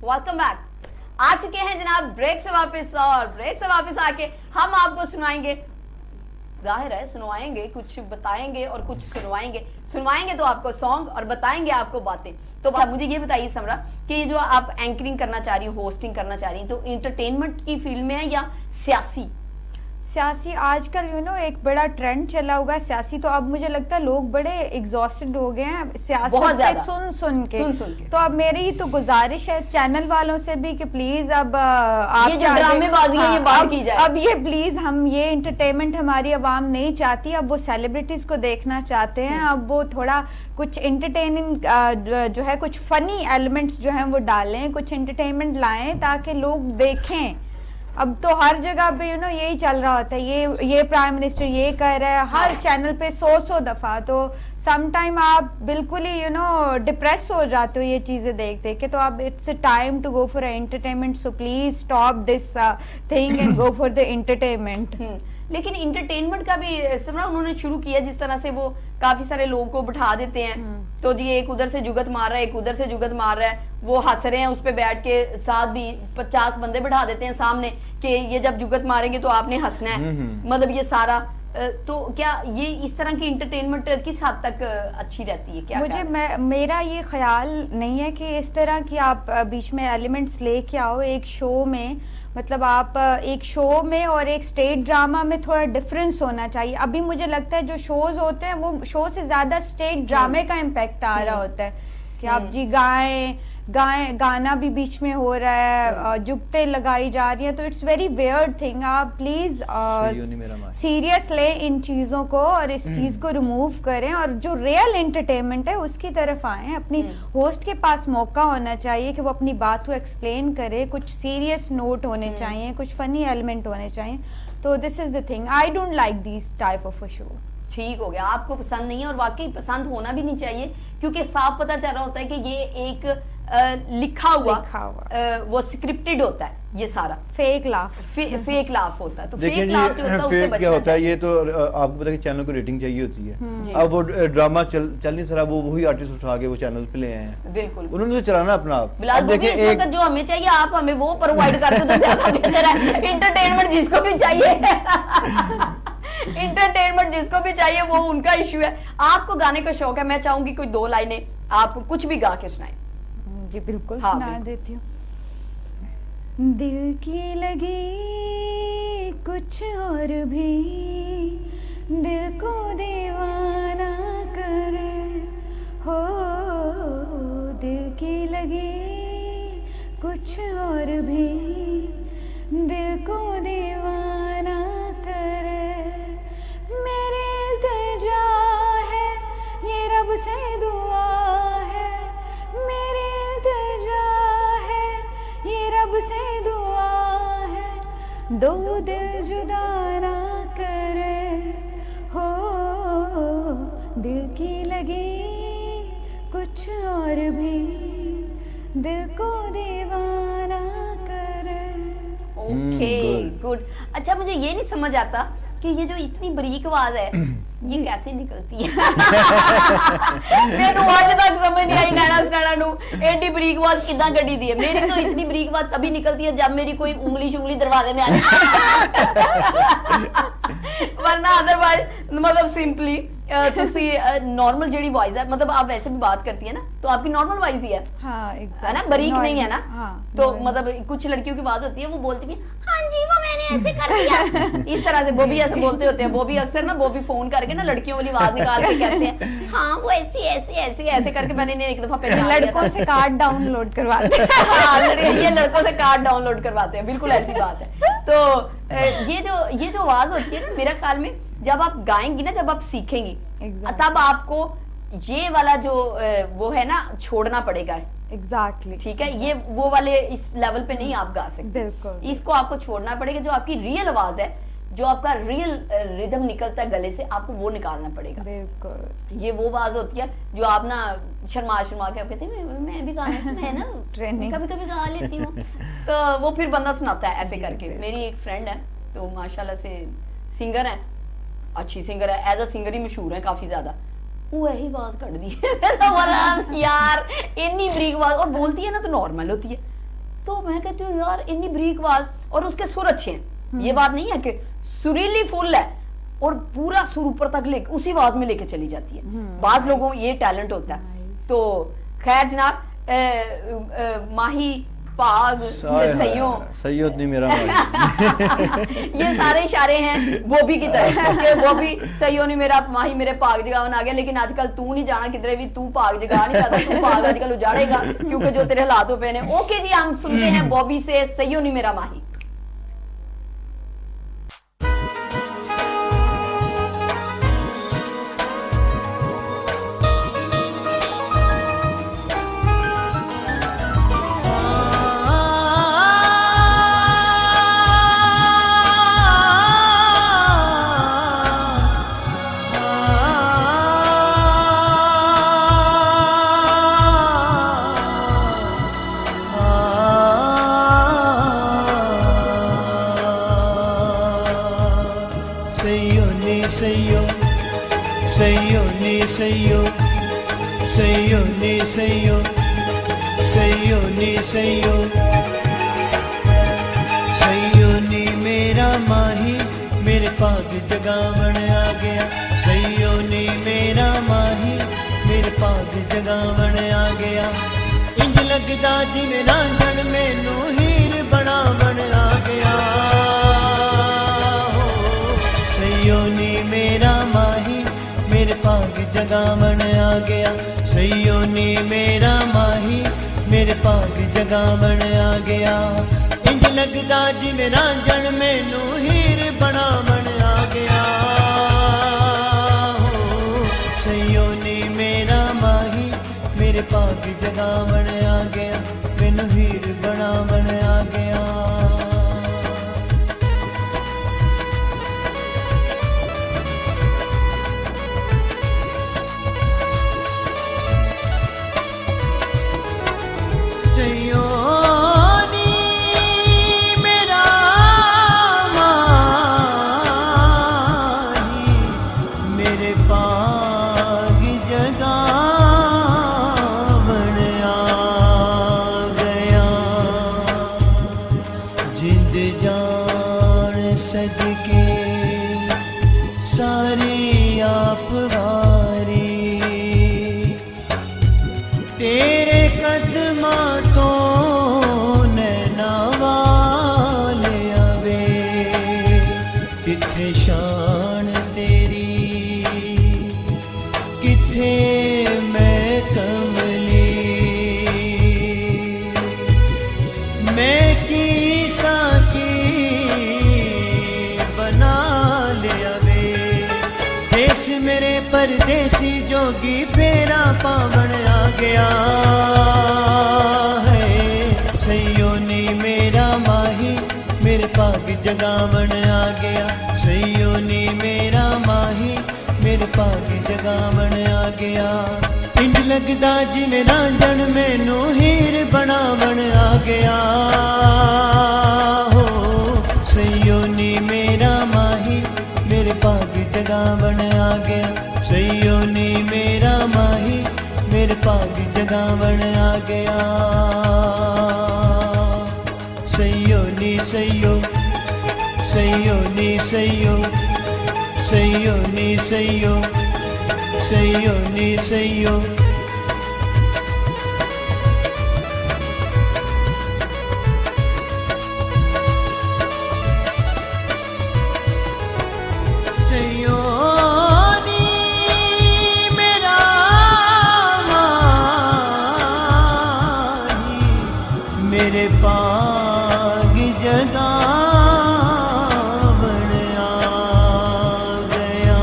Welcome back. आ चुके हैं जनाब ब्रेक से वापस, और ब्रेक से वापस आके हम आपको सुनाएंगे, जाहिर है सुनवाएंगे, कुछ बताएंगे और कुछ सुनवाएंगे। सुनवाएंगे तो आपको सॉन्ग और बताएंगे आपको बातें। तो मुझे ये बताइए समरा कि जो आप एंकरिंग करना चाह रही हो, होस्टिंग करना चाह रही हैं, तो इंटरटेनमेंट की फील्ड में है या सियासी? आजकल एक बड़ा ट्रेंड चला हुआ है सियासी। तो अब मुझे लगता है लोग बड़े एग्जॉस्टेड हो गए हैं सियासत पे सुन के। तो अब मेरी तो गुजारिश है चैनल वालों से भी कि प्लीज अब आप ये जो ड्रामेबाजी है ये बात की जाए। अब ये प्लीज हम ये एंटरटेनमेंट हमारी आवाम नहीं चाहती। अब वो सेलिब्रिटीज को देखना चाहते हैं। अब वो थोड़ा कुछ एंटरटेनिंग जो है, कुछ फनी एलिमेंट्स जो है वो डालें, कुछ एंटरटेनमेंट लाएं ताकि लोग देखें। अब तो हर जगह पे यही चल रहा होता है, ये प्राइम मिनिस्टर ये कह रहा है हर चैनल पे 100 दफा। तो सम टाइम आप बिल्कुल ही डिप्रेस हो जाते हो ये चीजें देख देख के। तो अब it's a time to go for entertainment, so please stop this thing and go for the entertainment. लेकिन इंटरटेनमेंट का भी समझा उन्होंने शुरू किया, जिस तरह से वो काफी सारे लोगों को बिठा देते हैं। तो जी एक उधर से जुगत मार रहा है, एक उधर से जुगत मार रहा है, वो हंस रहे हैं उस पे बैठ के, साथ भी 50 बंदे बिठा देते हैं सामने कि ये जब जुगत मारेंगे तो आपने हंसना है। मतलब ये सारा तो क्या ये इस तरह की इंटरटेनमेंट किस हद तक अच्छी रहती है? क्या मेरा ये ख्याल नहीं है कि इस तरह की आप बीच में एलिमेंट्स लेके आओ एक शो में। मतलब आप एक शो में और एक स्टेज ड्रामा में थोड़ा डिफरेंस होना चाहिए। अभी मुझे लगता है जो शोज होते हैं वो शो से ज्यादा स्टेज ड्रामे का इम्पैक्ट आ रहा होता है कि आप जी गाना भी बीच में हो रहा है, जुगते लगाई जा रही है। तो इट्स वेरी वियर्ड थिंग। आप प्लीज सीरियस लें इन चीजों को और इस चीज को रिमूव करें और जो रियल एंटरटेनमेंट है उसकी तरफ आए। अपनी होस्ट के पास मौका होना चाहिए कि वो अपनी बात को एक्सप्लेन करे, कुछ सीरियस नोट होने चाहिए, कुछ फनी एलिमेंट होने चाहिए। तो this is the thing, I don't like this type of a show. ठीक हो गया, आपको पसंद नहीं है और वाकई पसंद होना भी नहीं चाहिए, क्योंकि साफ पता चल रहा होता है कि ये एक लिखा हुआ वो स्क्रिप्टेड होता है, ये सारा फेक लाफ होता है। तो फेक लाफ जो होता है उससे क्या होता है, ये तो आपको पता है कि चैनल को रेटिंग चाहिए होती है। अब वो ड्रामा चल नहीं सरा, वो वही आर्टिस्ट उठा के वो चैनल पे ले आए हैं। बिल्कुल, उन्होंने तो चलाना अपना आप। अब देखिए इस वक्त जो हमें चाहिए आप हमें वो प्रोवाइड कर दो तो ज्यादा बेहतर है। एंटरटेनमेंट जिसको भी चाहिए एंटरटेनमेंट जिसको भी चाहिए वो उनका इश्यू है। आपको गाने का शौक है, मैं चाहूंगी कोई 2 लाइनें आप कुछ भी गा के सुनाएं। जी बिल्कुल, सुना देती हूँ। दिल की लगी कुछ और भी दिल को दीवाना करे हो, दिल की लगी कुछ और भी दिल को दीवाना करे। मेरे इल्तिजा है ये रब से दुआ है, मेरे इल्तिजा है ये रब से दुआ है, दो दिल जुदा ना करे हो, दिल की लगी कुछ और भी दिल को दीवाना करे। Okay good. अच्छा मुझे ये नहीं समझ आता कि ये जो इतनी बरीक आवाज है ये कैसे निकलती है? मेनू आज तक समझ नहीं आई नैना स्टैना नु एडी बरीक आवाज किदां कड्डी दी है। मेरी तो इतनी बरीक आवाज तभी निकलती है जब मेरी कोई उंगली दरवाजे में आ जाए वरना अदरवाइज मतलब सिंपली तुसी नॉर्मल जेडी वॉइस है, मतलब आप वैसे भी बात करती है ना तो आपकी नॉर्मल वॉइस ही है। हाँ, exactly. है ना, बरीक नहीं है ना। हाँ, तो मतलब कुछ लड़कियों की बात होती है वो बोलती भी हाँ जी वो मैंने ऐसे कर दिया इस तरह से वो भी ऐसे बोलते होते हैं। वो भी अक्सर ना वो भी फोन करके ना लड़कियों वाली आवाज निकाल के कहते हैं हाँ वो ऐसी ऐसी ऐसी ऐसे करके। मैंने एक दफा पहचान लिया था। लड़कों से कार्ड डाउनलोड करवाते हैं। हाँ, ये लड़कों से कार्ड डाउनलोड करवाते हैं, बिल्कुल ऐसी बात है। तो ये जो आवाज होती है ना, मेरा ख्याल में जब आप गाएंगी ना, जब आप सीखेंगी तब आपको ये वाला जो वो है ना छोड़ना पड़ेगा। एग्जैक्टली ठीक है, ये वो वाले इस लेवल पे नहीं आप गा सकते। बिल्कुल, इसको आपको छोड़ना पड़ेगा। जो आपकी रियल आवाज है, जो आपका रियल रिदम निकलता है गले से, आपको वो निकालना पड़ेगा। बिल्कुल, ये वो आवाज होती है जो आप ना शर्मा के आप कहते हैं मैं भी गाने से मैं ना ट्रेनिंग कभी कभी गा लेती हूँ तो वो फिर बंदा सुनाता है ऐसे करके। मेरी एक फ्रेंड है तो माशाल्लाह से सिंगर है, अच्छी सिंगर है, एज अ सिंगर ही मशहूर है काफी ज्यादा। वो यही बात कर दी यार इतनी बरीक बात, और बोलती है ना तो नॉर्मल होती है, तो मैं कहती हूँ यार इतनी बरीक आवाज और उसके सुर अच्छे हैं, ये बात नहीं है कि सुरीली फुल है और पूरा सुर ऊपर तक ले उसी आवाज में लेके चली जाती है। बाज लोगों को ये टैलेंट होता है। तो खैर जनाब, माही पाग सैयद नहीं मेरा ये सारे इशारे हैं बॉबी की तरह कि बॉबी सैयद नहीं मेरा माही मेरे पाग जगावन आ गया, लेकिन आजकल तू नहीं जाना किधरे भी, तू पाग जगा नहीं सकता, तू पाग आजकल उजाड़ेगा क्योंकि जो तेरे हालातों पे ने। ओके जी, हम सुनते हैं बॉबी से सैयद नहीं मेरा माही। सैयोनी मेरा माही मेरे पाग जगावन आ गया, सैयोनी मेरा माही मेरे पाग जगावन आ गया। इंज लगदा जिवें रांझण मैनू हीर बनावन आ गया। सैयोनी मेरा माही मेरे पाग जगावन आ गया, सैयोनी मेरा माही मेरे पाग जगावन आ गया। इंज लगदा जिवें रांझण मैनू हीर बनावन आ गया। सैयोनी मेरा माही मेरे पाग जगावन आ गया, मैनू हीर बनावन आ गया। परदेसी जोगी फेरा पावन आ गया है। सैयोनी मेरा माही मेरे पाग जगावन आ गया, सैयोनी मेरा माही मेरे पाग जगावन आ गया। इंज लगदा जिवें रांझण मैनू हीर बनावन आ गया। हो सैयोनी मेरा माही मेरे पाग जगावन आ गया, सैयोनी मेरा माही मेरे पाग जगावन आ गया। सैयोनी सैयो सैयोनी सैयो सैयोनी सैयो सैयोनी सैयो। मेरे पाग जगावन आ गया।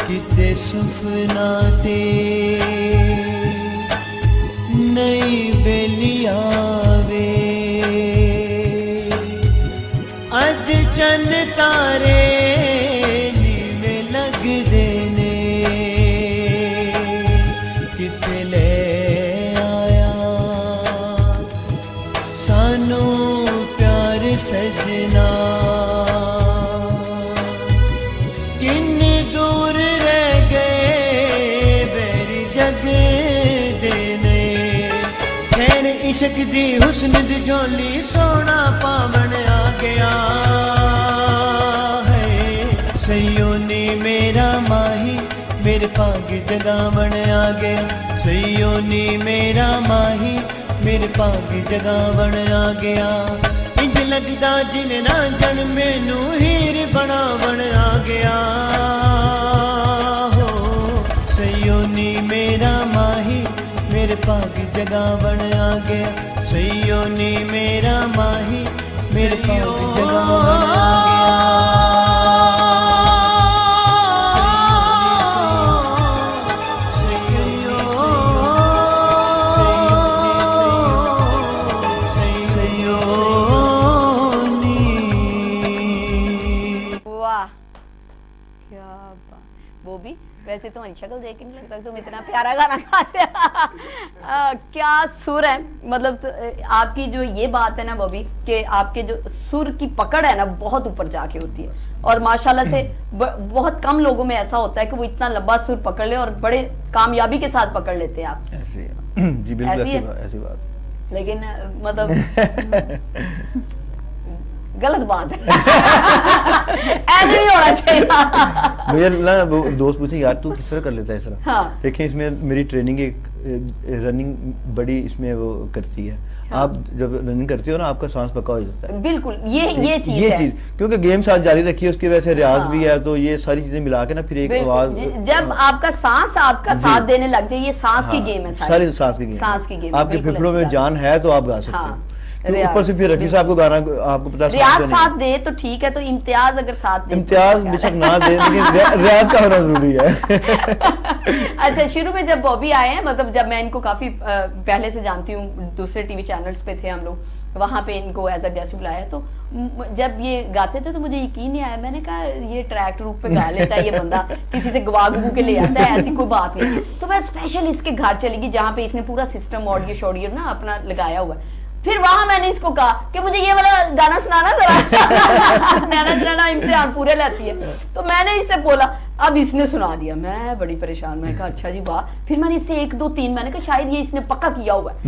किते सुफना ते नई बेली आवे, अज चन तारे नीवे लगदे ने। किते ले सानू प्यार सजना, किन्नी दूर रह गए बैरी जग देने। खैर मेरे इश्क दी हुस्न दी झोली सोना पावन आ गया है सैयों ने मेरा माही मेरे पाग जगावन आ गया सैयों ने मेरा माही मेरे पाग जगावन आ गया इंज लगदा जिवें ना जन मैनू हीर बनावन आ गया हो सैयों ने मेरा माही मेरे पाग जगावन आ गया सैयों ने मेरा माही मेरे पाग जगावन आ वो भी वैसे तुम्हारी शक्ल देख के नहीं लगता तुम इतना प्यारा गाना गाते क्या सुर है मतलब आपकी जो ये बात है ना बॉबी कि आपके जो सुर की पकड़ है ना बहुत ऊपर जाके होती है और माशाल्लाह से बहुत कम लोगों में ऐसा होता है कि वो इतना लंबा सुर पकड़ ले और बड़े कामयाबी के साथ पकड़ लेते हैं आप ऐसे जी बिल्कुल ऐसी बात लेकिन मतलब गलत बात है ऐसे नहीं होना चाहिए मुझे ना वो दोस्त पूछे यार तू किस तरह कर लेता है इस तरह हाँ। देखें इसमें मेरी ट्रेनिंग एक रनिंग बड़ी इसमें वो करती है हाँ। आप जब रनिंग करती हो ना आपका सांस पक्का हो जाता है बिल्कुल ये चीज क्योंकि गेम साथ जारी रखी है उसकी वजह से रियाज भी है तो ये सारी चीजें मिला के ना फिर एक आवाज जब आपका सांस आपका साथ देने लग जाए ये सांस की गेम है सारी सांस की गेम आपके फेफड़ों में जान है तो आप गा सकते हो ऊपर से फिर रफी साहब को गाना आपको पता रियाज साथ दे तो ठीक है तो इम्तियाज अगर साथ दे इम्तियाज बेशक ना दे लेकिन रियाज का होना जरूरी है अच्छा शुरू में जब बॉबी आए हैं मतलब जब मैं इनको काफी पहले से जानती हूँ दूसरे टीवी चैनल्स पे थे हम लोग वहां पे इनको एज अ गेस्ट बुलाया तो जब ये गाते थे तो मुझे यकीन नहीं आया मैंने कहा ये ट्रैक रूप पे गा लेता है ये बंदा किसी से गवा गू के ले आता है ऐसी कोई बात नहीं तो मैं स्पेशल इसके घर चली गई जहाँ पे इसने पूरा सिस्टम ऑडियो शॉडियो ना अपना लगाया हुआ है फिर वहां मैंने इसको कहा कि मुझे ये वाला गाना सुनाना जरा नैना इम्तिहान पूरे लेती है तो मैंने इससे बोला अब इसने सुना दिया मैं बड़ी परेशान मैं कहा अच्छा जी वाह फिर मैंने इससे 1 2 3 मैंने कहा शायद ये इसने पक्का किया हुआ है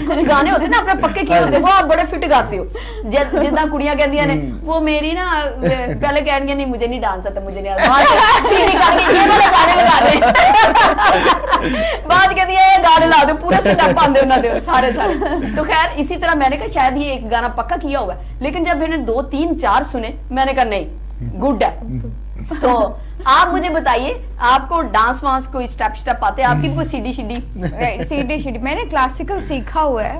कुछ गाने होते ना अपने पक्के किए होते वो आप बड़े फिट गाते हो जितना कुड़ियां कहदियां ने वो मेरी ना पहले कहेंगे नहीं मुझे नहीं डांस आता मुझे नहीं आता सीढ़ी करके ये वाले गाने लगा दे बात कहती है ये गाने ला दो पूरा स्टेप आंदे ना दो सारे तो खैर इसी तरह मैंने कहा शायद ये एक गाना पक्का किया हुआ है लेकिन जब मैंने 2 3 4 सुने मैंने कहा नहीं गुड है तो आप मुझे बताइए आपको डांस वांस कोई स्टेप आते हैं आपकी भी कोई सीडी मैंने क्लासिकल सीखा हुआ है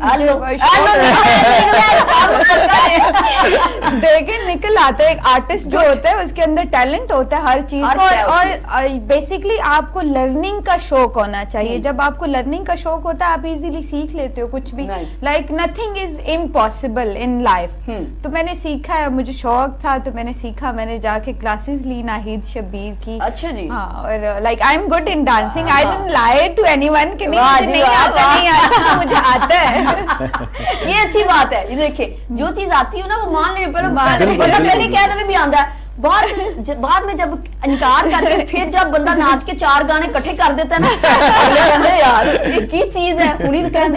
देखिए निकल आता है एक आर्टिस्ट जो होता है उसके अंदर टैलेंट होता है हर चीज का और बेसिकली आपको लर्निंग का शौक होना चाहिए जब आपको लर्निंग का शौक होता है आप इजीली सीख लेते हो कुछ भी like nothing is impossible in life तो मैंने सीखा है मुझे शौक था तो मैंने सीखा मैंने जाके क्लासेस ली नाहिद शब्बीर की अच्छा जी हाँ और like I am good in dancing I didn't lie to anyone कि नहीं आता मुझे आता है ये अच्छी बात है ये देखिए जो चीज आती है ना वो मान लेने पहले कहने में भी आता है बाद में जब इनकार करते हैं फिर जब बंदा नाच के 4 गाने इकट्ठे कर देता है ना कहते यार ये की चीज है उन्हीं ने कहते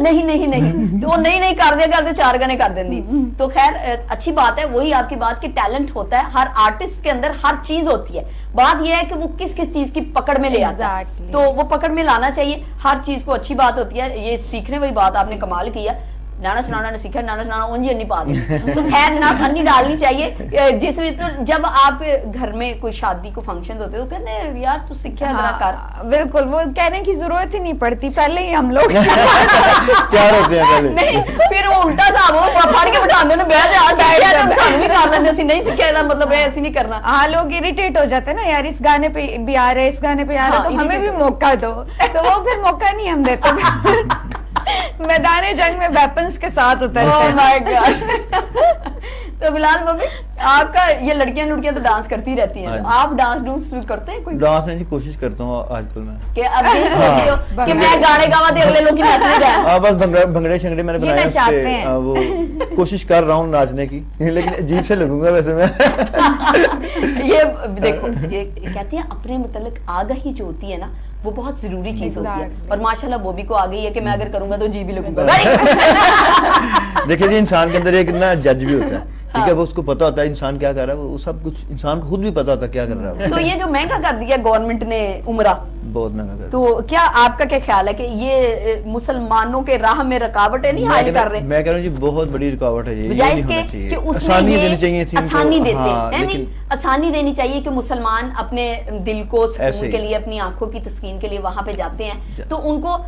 नहीं तो वो नहीं करते 4 गाने कर देंगी तो खैर अच्छी बात है वही आपकी बात की टैलेंट होता है हर आर्टिस्ट के अंदर हर चीज होती है बात यह है कि वो किस चीज की पकड़ में ले आता है तो वो पकड़ में लाना चाहिए हर चीज को अच्छी बात होती है ये सीखने वाली बात आपने कमाल किया नाना सुनाना ने सीखा नाना सुनाना उंजी अन्नी पा दी तो खैर जनाब अन्नी डालनी चाहिए जिसमें तो जब आप घर में कोई शादी को फंक्शन होते तो कहते हैं यार तू सीखा जरा कर बिल्कुल वो कहने की जरूरत ही नहीं पड़ती पहले ही हम लोग तैयार होते हैं पहले नहीं फिर वो उल्टा साहब वो फड़ के बिठाते ने बैठ जा सानू भी कर लेंगे असि नहीं सीखा इसदा मतलब है ऐसे नहीं करना हाँ लोग इरिटेट हो जाते हैं ना यार इस गाने पे भी आ रहे इस गाने पे आ रहे तो हमें भी मौका दो तो वो फिर मौका नहीं हम देते मैदान जंग में वेपन्स के साथ उतरते हैं। Oh my God। तो बिलाल भाभी आपका ये लड़कियां तो डांस करती रहती हैं तो आप डांस करते हैं कोई डांस नहीं कोशिश करता हूँ आजकल मैं कि अब ये सोचती हो कि मैं गाने गावा दे अगले लोग की नाचने जाए बस भंगड़े शंगड़े मैंने बनाए वो कोशिश कर रहा हूँ नाचने की लेकिन अजीब से लगूंगा वैसे मैं ये देखो ये कहते हैं अपने मुतल्लिक आगाही जो होती है ना वो बहुत जरूरी चीज होती है। Exactly. और माशाल्लाह बॉबी को आ गई है कि मैं अगर करूंगा तो जी भी लगूंगा। देखिए जी, इंसान के अंदर एक ना जज भी होता है, ठीक है, वो उसको पता होता है इंसान क्या कर रहा है, वो सब कुछ इंसान को खुद भी पता होता है क्या कर रहा है। तो ये जो महंगा कर दिया गवर्नमेंट ने उम्रा, बहुत महंगा कर तो क्या आपका क्या ख्याल है कि ये मुसलमानों के राह में रुकावटें नहीं हाइल कर रहे? मैं कह रहा हूँ जी बहुत बड़ी रुकावट है ये बजाय नहीं इसके होना चाहिए। कि उसमें आसानी ये देनी चाहिए थी उनको। आसानी देते हाँ, हैं, लेकिन नहीं आसानी देनी चाहिए कि मुसलमान अपने दिल को ऐसे सुकून ही। के लिए, अपनी आंखों की तस्कीन के लिए वहां पे जाते हैं, तो उनको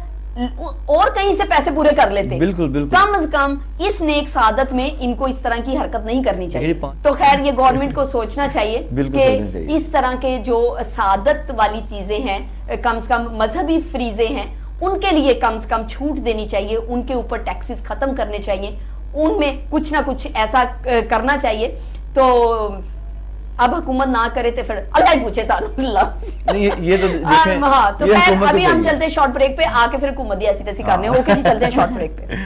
और कहीं से पैसे पूरे कर लेते। बिल्कुल, बिल्कुल। कम से कम इस नेक सादत में इनको इस तरह की हरकत नहीं करनी चाहिए। देखिए, तो खैर ये गवर्नमेंट को सोचना चाहिए बिल्कुल सोचना कि चाहिए। इस तरह के जो सादत वाली चीजें हैं, कम से कम मजहबी फ्रीजे हैं, उनके लिए कम से कम छूट देनी चाहिए, उनके ऊपर टैक्सेस खत्म करने चाहिए, उनमें कुछ ना कुछ ऐसा करना चाहिए। तो अब हुकूमत ना करे तो फिर अल्लाह ही पूछे ताल्लुल्लाह। नहीं, ये तो देखें, हाँ, तो ये खैर हुकूमत अभी को हम चाहिए। चलते हैं शॉर्ट ब्रेक पे, आके फिर हुकूमत ऐसी तैसी करने। ओके जी, चलते हैं शॉर्ट ब्रेक पे।